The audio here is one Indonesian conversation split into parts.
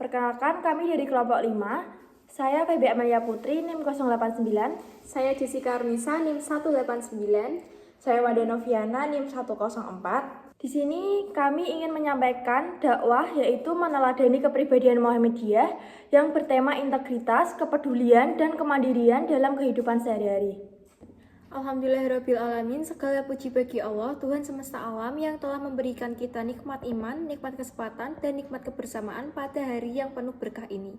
Perkenalkan, kami dari kelompok 5. Saya Feby Amalia Putri, NIM 089. Saya Jessica Arnisa, NIM 189. Saya Wanda Noviana, NIM 104. Di sini kami ingin menyampaikan dakwah, yaitu meneladani kepribadian Muhammadiyah yang bertema integritas, kepedulian, dan kemandirian dalam kehidupan sehari-hari. Alhamdulillahirrabbilalamin, segala puji bagi Allah, Tuhan semesta alam yang telah memberikan kita nikmat iman, nikmat kesempatan, dan nikmat kebersamaan pada hari yang penuh berkah ini.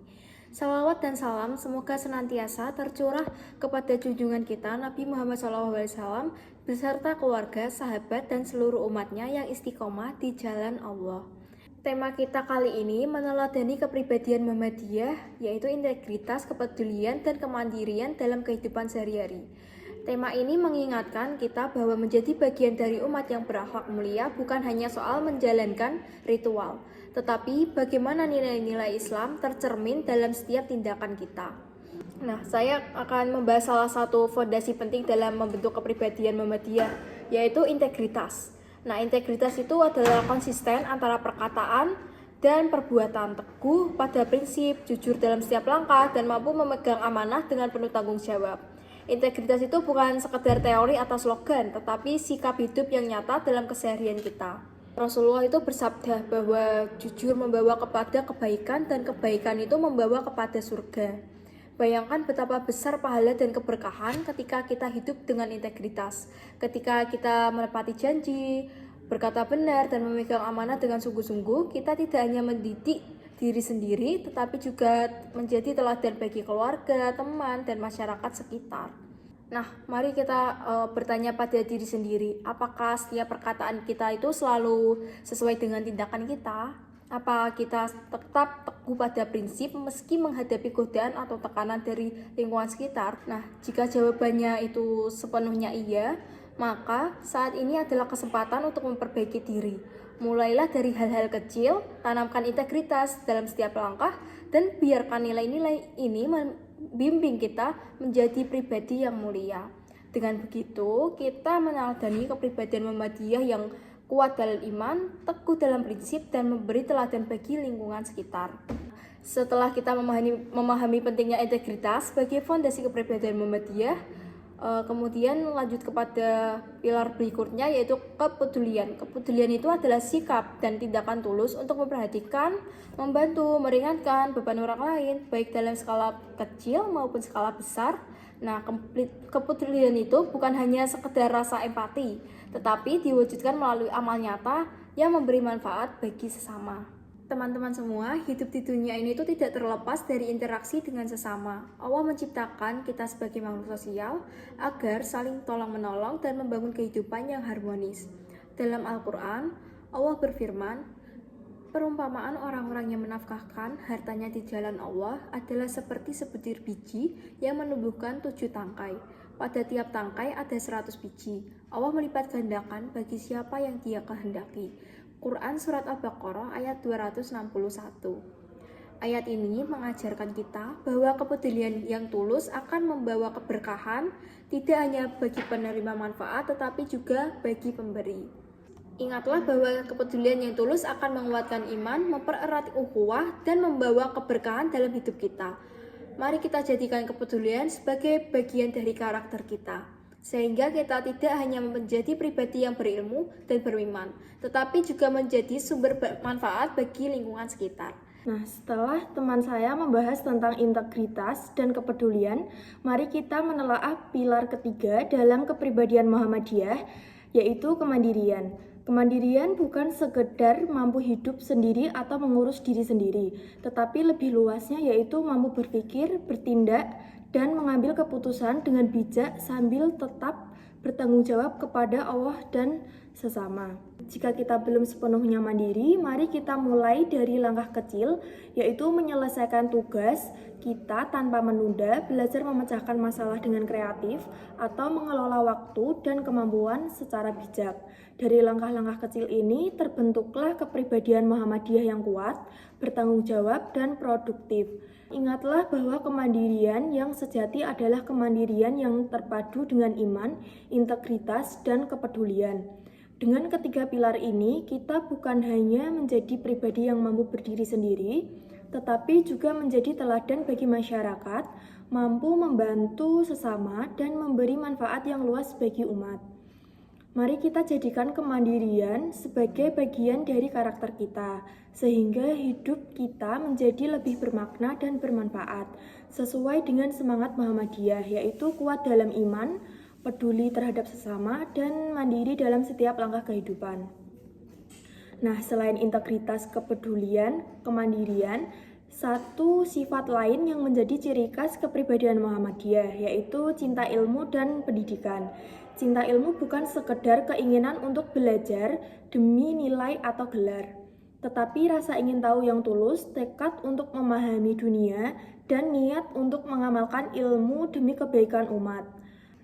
Salawat dan salam semoga senantiasa tercurah kepada junjungan kita Nabi Muhammad SAW beserta keluarga, sahabat, dan seluruh umatnya yang istiqomah di jalan Allah. Tema kita kali ini meneladani kepribadian Muhammadiyah, yaitu integritas, kepedulian, dan kemandirian dalam kehidupan sehari-hari. Tema ini mengingatkan kita bahwa menjadi bagian dari umat yang berakhlak mulia bukan hanya soal menjalankan ritual, tetapi bagaimana nilai-nilai Islam tercermin dalam setiap tindakan kita. Nah, saya akan membahas salah satu fondasi penting dalam membentuk kepribadian Muhammadiyah, yaitu integritas. Nah, integritas itu adalah konsisten antara perkataan dan perbuatan, teguh pada prinsip, jujur dalam setiap langkah, dan mampu memegang amanah dengan penuh tanggung jawab. Integritas itu bukan sekedar teori atau slogan, tetapi sikap hidup yang nyata dalam keseharian kita. Rasulullah itu bersabda bahwa jujur membawa kepada kebaikan dan kebaikan itu membawa kepada surga. Bayangkan betapa besar pahala dan keberkahan ketika kita hidup dengan integritas, ketika kita menepati janji, berkata benar, dan memegang amanah dengan sungguh-sungguh. Kita tidak hanya mendidik diri sendiri, tetapi juga menjadi teladan bagi keluarga, teman, dan masyarakat sekitar. Nah, mari kita bertanya pada diri sendiri, apakah setiap perkataan kita itu selalu sesuai dengan tindakan kita? Apa kita tetap teguh pada prinsip meski menghadapi godaan atau tekanan dari lingkungan sekitar? Nah, jika jawabannya itu sepenuhnya iya, maka saat ini adalah kesempatan untuk memperbaiki diri. Mulailah dari hal-hal kecil, tanamkan integritas dalam setiap langkah, dan biarkan nilai-nilai ini membimbing kita menjadi pribadi yang mulia. Dengan begitu, kita meneladani kepribadian Muhammadiyah yang kuat dalam iman, teguh dalam prinsip, dan memberi teladan bagi lingkungan sekitar. Setelah kita memahami pentingnya integritas sebagai fondasi kepribadian Muhammadiyah, kemudian lanjut kepada pilar berikutnya, yaitu kepedulian. Kepedulian itu adalah sikap dan tindakan tulus untuk memperhatikan, membantu, meringankan beban orang lain, baik dalam skala kecil maupun skala besar. Nah, kepedulian itu bukan hanya sekedar rasa empati, tetapi diwujudkan melalui amal nyata yang memberi manfaat bagi sesama. Teman-teman semua, hidup di dunia ini itu tidak terlepas dari interaksi dengan sesama. Allah menciptakan kita sebagai makhluk sosial agar saling tolong-menolong dan membangun kehidupan yang harmonis. Dalam Al-Quran, Allah berfirman, perumpamaan orang-orang yang menafkahkan hartanya di jalan Allah adalah seperti sebutir biji yang menumbuhkan 7 tangkai. Pada tiap tangkai ada 100 biji. Allah melipat gandakan bagi siapa yang Dia kehendaki. Quran Surat Al-Baqarah ayat 261. Ayat ini mengajarkan kita bahwa kepedulian yang tulus akan membawa keberkahan tidak hanya bagi penerima manfaat tetapi juga bagi pemberi. Ingatlah bahwa kepedulian yang tulus akan menguatkan iman, mempererat ukhuwah, dan membawa keberkahan dalam hidup kita. Mari kita jadikan kepedulian sebagai bagian dari karakter kita, sehingga kita tidak hanya menjadi pribadi yang berilmu dan beriman, tetapi juga menjadi sumber manfaat bagi lingkungan sekitar. Nah, setelah teman saya membahas tentang integritas dan kepedulian, mari kita menelaah pilar ketiga dalam kepribadian Muhammadiyah, yaitu kemandirian. Kemandirian bukan sekedar mampu hidup sendiri atau mengurus diri sendiri, tetapi lebih luasnya yaitu mampu berpikir, bertindak, dan mengambil keputusan dengan bijak sambil tetap bertanggung jawab kepada Allah dan sesama. Jika kita belum sepenuhnya mandiri, mari kita mulai dari langkah kecil, yaitu menyelesaikan tugas kita tanpa menunda, belajar memecahkan masalah dengan kreatif, atau mengelola waktu dan kemampuan secara bijak. Dari langkah-langkah kecil ini, terbentuklah kepribadian Muhammadiyah yang kuat, bertanggung jawab, dan produktif. Ingatlah bahwa kemandirian yang sejati adalah kemandirian yang terpadu dengan iman, integritas, dan kepedulian. Dengan ketiga pilar ini, kita bukan hanya menjadi pribadi yang mampu berdiri sendiri, tetapi juga menjadi teladan bagi masyarakat, mampu membantu sesama dan memberi manfaat yang luas bagi umat. Mari kita jadikan kemandirian sebagai bagian dari karakter kita, sehingga hidup kita menjadi lebih bermakna dan bermanfaat, sesuai dengan semangat Muhammadiyah, yaitu kuat dalam iman, peduli terhadap sesama, dan mandiri dalam setiap langkah kehidupan. Nah, selain integritas, kepedulian, kemandirian, satu sifat lain yang menjadi ciri khas kepribadian Muhammadiyah, yaitu cinta ilmu dan pendidikan. Cinta ilmu bukan sekedar keinginan untuk belajar demi nilai atau gelar, tetapi rasa ingin tahu yang tulus, tekad untuk memahami dunia, dan niat untuk mengamalkan ilmu demi kebaikan umat.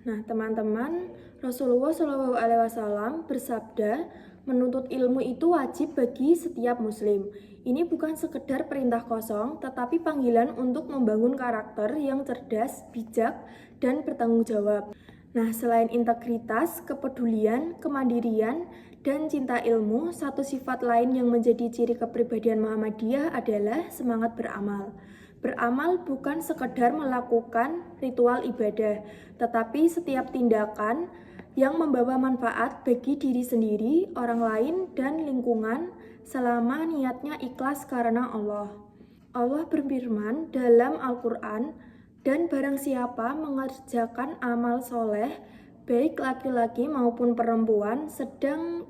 Nah, teman-teman, Rasulullah SAW bersabda, menuntut ilmu itu wajib bagi setiap muslim. Ini bukan sekedar perintah kosong, tetapi panggilan untuk membangun karakter yang cerdas, bijak, dan bertanggung jawab. Nah, selain integritas, kepedulian, kemandirian, dan cinta ilmu, satu sifat lain yang menjadi ciri kepribadian Muhammadiyah adalah semangat beramal. Beramal bukan sekedar melakukan ritual ibadah, tetapi setiap tindakan yang membawa manfaat bagi diri sendiri, orang lain, dan lingkungan selama niatnya ikhlas karena Allah. Allah berfirman dalam Al-Quran, dan barang siapa mengerjakan amal soleh, baik laki-laki maupun perempuan, sedang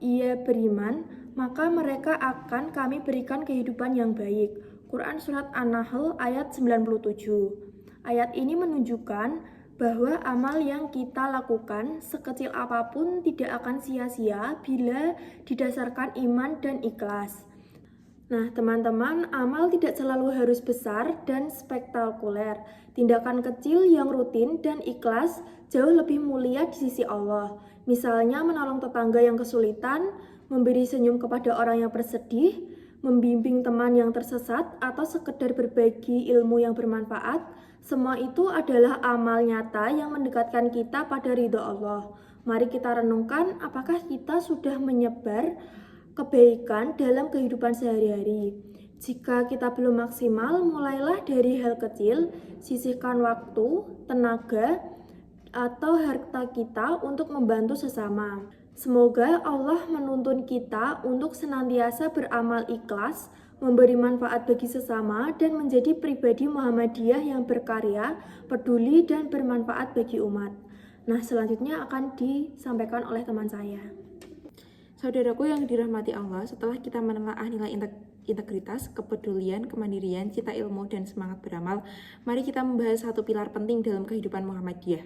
ia beriman, maka mereka akan kami berikan kehidupan yang baik. Quran Surat An-Nahl ayat 97. Ayat ini menunjukkan bahwa amal yang kita lakukan sekecil apapun tidak akan sia-sia bila didasarkan iman dan ikhlas. Nah, teman-teman, amal tidak selalu harus besar dan spektakuler. Tindakan kecil yang rutin dan ikhlas jauh lebih mulia di sisi Allah. Misalnya menolong tetangga yang kesulitan, memberi senyum kepada orang yang bersedih, membimbing teman yang tersesat, atau sekedar berbagi ilmu yang bermanfaat. Semua itu adalah amal nyata yang mendekatkan kita pada ridho Allah. Mari kita renungkan apakah kita sudah menyebar kebaikan dalam kehidupan sehari-hari. Jika kita belum maksimal, mulailah dari hal kecil, sisihkan waktu, tenaga, atau harta kita untuk membantu sesama. Semoga Allah menuntun kita untuk senantiasa beramal ikhlas, memberi manfaat bagi sesama, dan menjadi pribadi Muhammadiyah yang berkarya, peduli, dan bermanfaat bagi umat. Nah, selanjutnya akan disampaikan oleh teman saya. Saudaraku yang dirahmati Allah, setelah kita menelaah nilai integritas, kepedulian, kemandirian, cinta ilmu, dan semangat beramal, mari kita membahas satu pilar penting dalam kehidupan Muhammadiyah,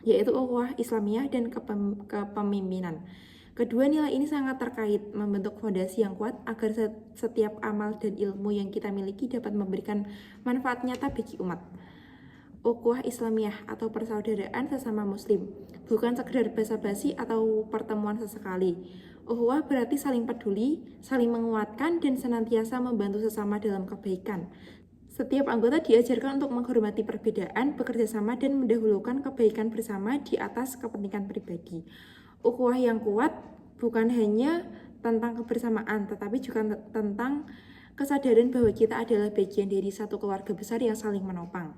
yaitu ukhuwah Islamiyah dan kepemimpinan. Kedua nilai ini sangat terkait, membentuk fondasi yang kuat agar setiap amal dan ilmu yang kita miliki dapat memberikan manfaat nyata bagi umat. Ukhuwah Islamiyah atau persaudaraan sesama muslim, bukan sekedar basa-basi atau pertemuan sesekali. Ukhuwah berarti saling peduli, saling menguatkan, dan senantiasa membantu sesama dalam kebaikan. Setiap anggota diajarkan untuk menghormati perbedaan, bekerja sama, dan mendahulukan kebaikan bersama di atas kepentingan pribadi. Ukhuwah yang kuat bukan hanya tentang kebersamaan, tetapi juga tentang kesadaran bahwa kita adalah bagian dari satu keluarga besar yang saling menopang.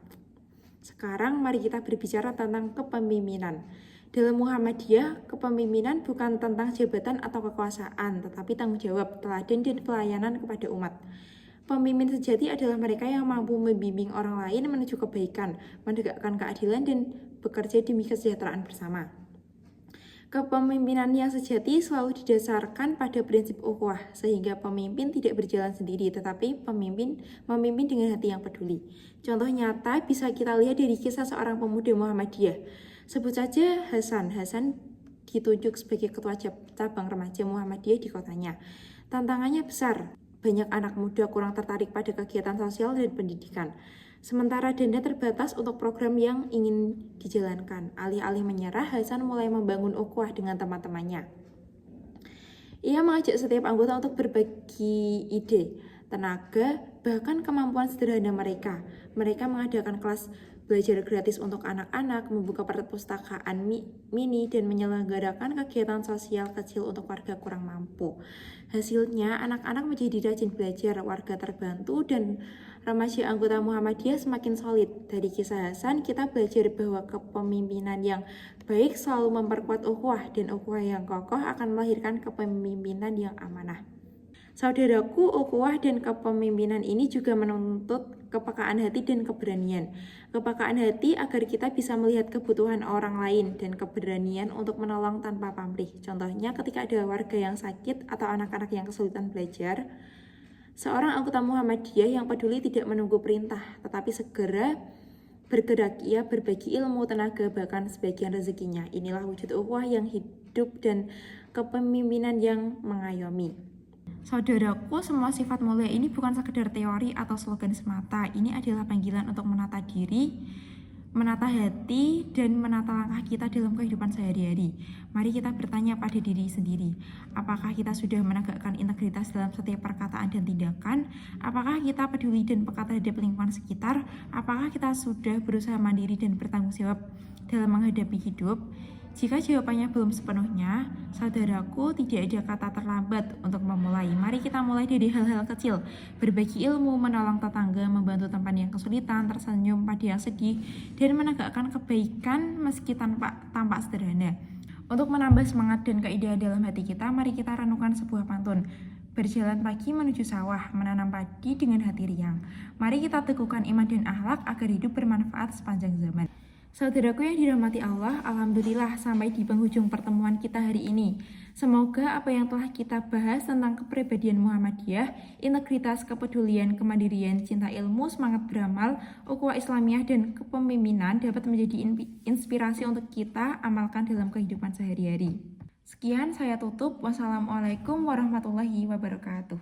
Sekarang mari kita berbicara tentang kepemimpinan. Dalam Muhammadiyah, kepemimpinan bukan tentang jabatan atau kekuasaan, tetapi tanggung jawab, teladan, dan pelayanan kepada umat. Pemimpin sejati adalah mereka yang mampu membimbing orang lain menuju kebaikan, menegakkan keadilan, dan bekerja demi kesejahteraan bersama. Kepemimpinan yang sejati selalu didasarkan pada prinsip ukhuwah, sehingga pemimpin tidak berjalan sendiri, tetapi memimpin dengan hati yang peduli. Contoh nyata bisa kita lihat dari kisah seorang pemuda Muhammadiyah. Sebut saja Hasan. Hasan ditunjuk sebagai ketua cabang remaja Muhammadiyah di kotanya. Tantangannya besar, banyak anak muda kurang tertarik pada kegiatan sosial dan pendidikan. Sementara dana terbatas untuk program yang ingin dijalankan. Alih-alih menyerah, Hasan mulai membangun ukhuwah dengan teman-temannya. Ia mengajak setiap anggota untuk berbagi ide, tenaga, bahkan kemampuan sederhana mereka. Mereka mengadakan kelas belajar gratis untuk anak-anak, membuka perpustakaan mini, dan menyelenggarakan kegiatan sosial kecil untuk warga kurang mampu. Hasilnya, anak-anak menjadi rajin belajar, warga terbantu, dan remaja anggota Muhammadiyah semakin solid. Dari kisah Hasan, kita belajar bahwa kepemimpinan yang baik selalu memperkuat ukhuwah, dan ukhuwah yang kokoh akan melahirkan kepemimpinan yang amanah. Saudaraku, ukhuwah dan kepemimpinan ini juga menuntut kepekaan hati dan keberanian. Kepekaan hati agar kita bisa melihat kebutuhan orang lain dan keberanian untuk menolong tanpa pamrih. Contohnya ketika ada warga yang sakit atau anak-anak yang kesulitan belajar, seorang anggota Muhammadiyah yang peduli tidak menunggu perintah, tetapi segera bergerak, ia berbagi ilmu, tenaga, bahkan sebagian rezekinya. Inilah wujud ukhuwah yang hidup dan kepemimpinan yang mengayomi. Saudaraku, semua sifat mulia ini bukan sekedar teori atau slogan semata. Ini adalah panggilan untuk menata diri, menata hati, dan menata langkah kita dalam kehidupan sehari-hari. Mari kita bertanya pada diri sendiri, apakah kita sudah menegakkan integritas dalam setiap perkataan dan tindakan? Apakah kita peduli dan peka terhadap lingkungan sekitar? Apakah kita sudah berusaha mandiri dan bertanggung jawab dalam menghadapi hidup? Jika jawabannya belum sepenuhnya, saudaraku, tidak ada kata terlambat untuk memulai. Mari kita mulai dari hal-hal kecil, berbagi ilmu, menolong tetangga, membantu teman yang kesulitan, tersenyum pada yang sedih, dan menegakkan kebaikan meski tampak sederhana. Untuk menambah semangat dan keindahan dalam hati kita, mari kita renungkan sebuah pantun. Berjalan pagi menuju sawah, menanam padi dengan hati riang. Mari kita teguhkan iman dan akhlak agar hidup bermanfaat sepanjang zaman. Saudaraku yang dirahmati Allah, alhamdulillah sampai di penghujung pertemuan kita hari ini. Semoga apa yang telah kita bahas tentang kepribadian Muhammadiyah, integritas, kepedulian, kemandirian, cinta ilmu, semangat beramal, ukhuwah Islamiyah, dan kepemimpinan dapat menjadi inspirasi untuk kita amalkan dalam kehidupan sehari-hari. Sekian saya tutup. Wassalamualaikum warahmatullahi wabarakatuh.